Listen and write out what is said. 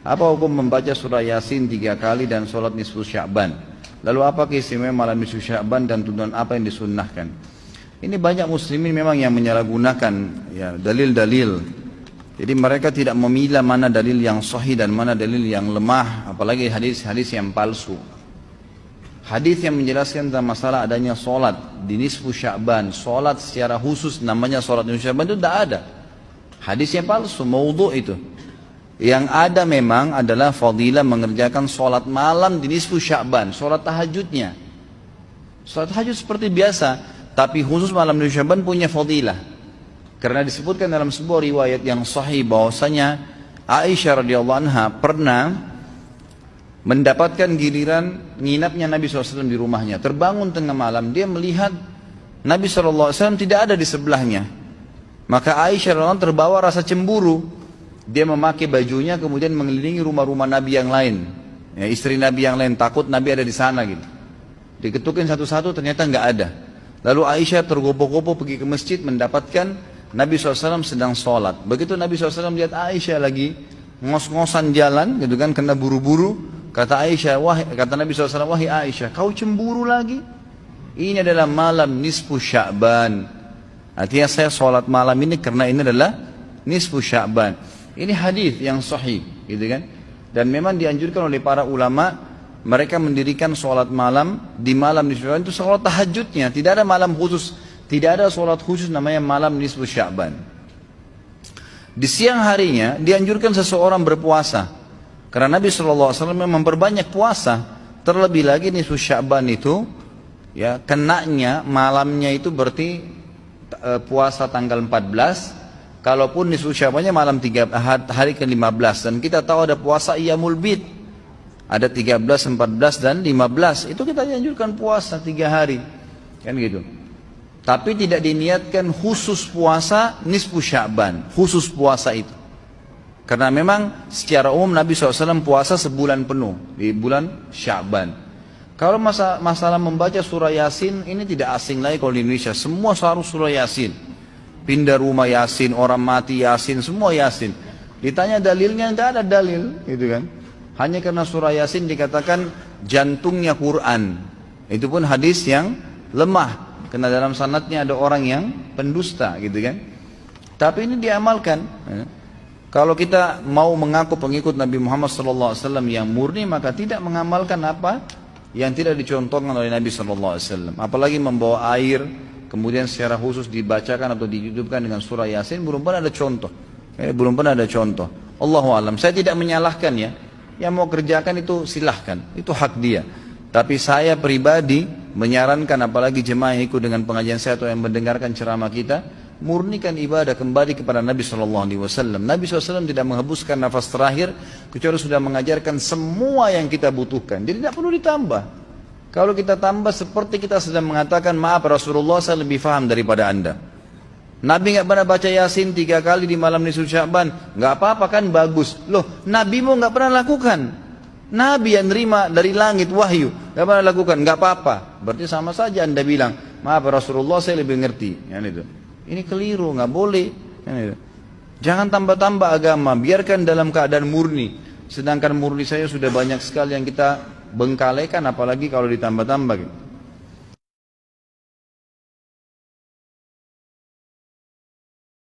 Apa hukum membaca surah Yasin 3 kali dan sholat nisfu Sya'ban? Lalu apa keistimewaan malam nisfu Sya'ban dan tuntunan apa yang disunnahkan? Ini banyak muslimin memang yang menyalahgunakan ya, dalil-dalil. Jadi mereka tidak memilah mana dalil yang sahih dan mana dalil yang lemah, apalagi hadis-hadis yang palsu. Hadis yang menjelaskan tentang masalah adanya sholat di nisfu Sya'ban, sholat secara khusus namanya sholat nisfu Sya'ban itu tidak ada. Hadisnya palsu, maudhu' itu. Yang ada memang adalah fadilah mengerjakan sholat malam di nisfu Sya'ban, sholat tahajudnya. Sholat tahajud seperti biasa, tapi khusus malam nisfu Sya'ban punya fadilah. Karena disebutkan dalam sebuah riwayat yang sahih bahwasanya Aisyah radhiyallahu anha pernah mendapatkan giliran nginapnya Nabi SAW di rumahnya. Terbangun tengah malam, dia melihat Nabi SAW tidak ada di sebelahnya. Maka Aisyah radhiyallahu anha terbawa rasa cemburu. Dia memakai bajunya kemudian mengelilingi rumah-rumah Nabi yang lain, ya, istri Nabi yang lain, takut Nabi ada di sana gitu. Diketukin satu-satu, ternyata nggak ada. Lalu Aisyah tergopoh-gopoh pergi ke masjid mendapatkan Nabi SAW sedang sholat. Begitu Nabi SAW lihat Aisyah lagi ngos-ngosan jalan gitu kan, kena buru-buru, kata Nabi SAW, wahai Aisyah, kau cemburu lagi? Ini adalah malam nisfu Sya'ban. Artinya saya sholat malam ini karena ini adalah nisfu Sya'ban. Ini hadis yang sahih, gitu kan? Dan memang dianjurkan oleh para ulama, mereka mendirikan sholat malam di malam nisfu Sya'ban itu sholat tahajudnya. Tidak ada malam khusus, tidak ada sholat khusus namanya malam nisfu Sya'ban. Di siang harinya dianjurkan seseorang berpuasa, karena Nabi SAW memang memperbanyak puasa. Terlebih lagi nisfu Sya'ban itu, ya kenanya malamnya itu berarti puasa tanggal 14. Kalaupun nisfu Sya'bannya malam hari ke-15, dan kita tahu ada puasa Iyamul Bid, ada 13, 14 dan 15. Itu kita dianjurkan puasa 3 hari, kan gitu. Tapi tidak diniatkan khusus puasa nisfu Sya'ban, khusus puasa itu. Karena memang secara umum Nabi SAW puasa sebulan penuh di bulan Sya'ban. Kalau masalah membaca surah Yasin, ini tidak asing lagi kalau di Indonesia. Semua harus surah Yasin. Pindah rumah Yasin, orang mati Yasin, semua Yasin. Ditanya dalilnya, tidak ada dalil, gitu kan? Hanya karena surah Yasin dikatakan jantungnya Quran. Itu pun hadis yang lemah, karena dalam sanadnya ada orang yang pendusta, gitu kan? Tapi ini diamalkan. Kalau kita mau mengaku pengikut Nabi Muhammad SAW yang murni, maka tidak mengamalkan apa yang tidak dicontohkan oleh Nabi SAW. Apalagi membawa air, kemudian secara khusus dibacakan atau dihidupkan dengan surah Yasin, belum pernah ada contoh. Belum pernah ada contoh. Allahu a'lam. Saya tidak menyalahkan ya. Yang mau kerjakan itu silahkan, itu hak dia. Tapi saya pribadi menyarankan, apalagi jemaah yang ikut dengan pengajian saya atau yang mendengarkan ceramah kita, murnikan ibadah kembali kepada Nabi SAW. Nabi SAW tidak menghembuskan nafas terakhir kecuali sudah mengajarkan semua yang kita butuhkan. Jadi tidak perlu ditambah. Kalau kita tambah seperti kita sedang mengatakan, maaf Rasulullah, saya lebih faham daripada anda. Nabi nggak pernah baca Yasin 3 kali di malam nisfu Sya'ban, nggak apa-apa kan, bagus. Loh, Nabi mau nggak pernah lakukan. Nabi yang nerima dari langit wahyu nggak pernah lakukan, nggak apa-apa. Berarti sama saja anda bilang, maaf Rasulullah, saya lebih ngerti. Itu. Ini keliru, nggak boleh. Itu. Jangan tambah-tambah agama, biarkan dalam keadaan murni. Sedangkan murni saya sudah banyak sekali yang kita bengkalekan, apalagi kalau ditambah-tambah gitu.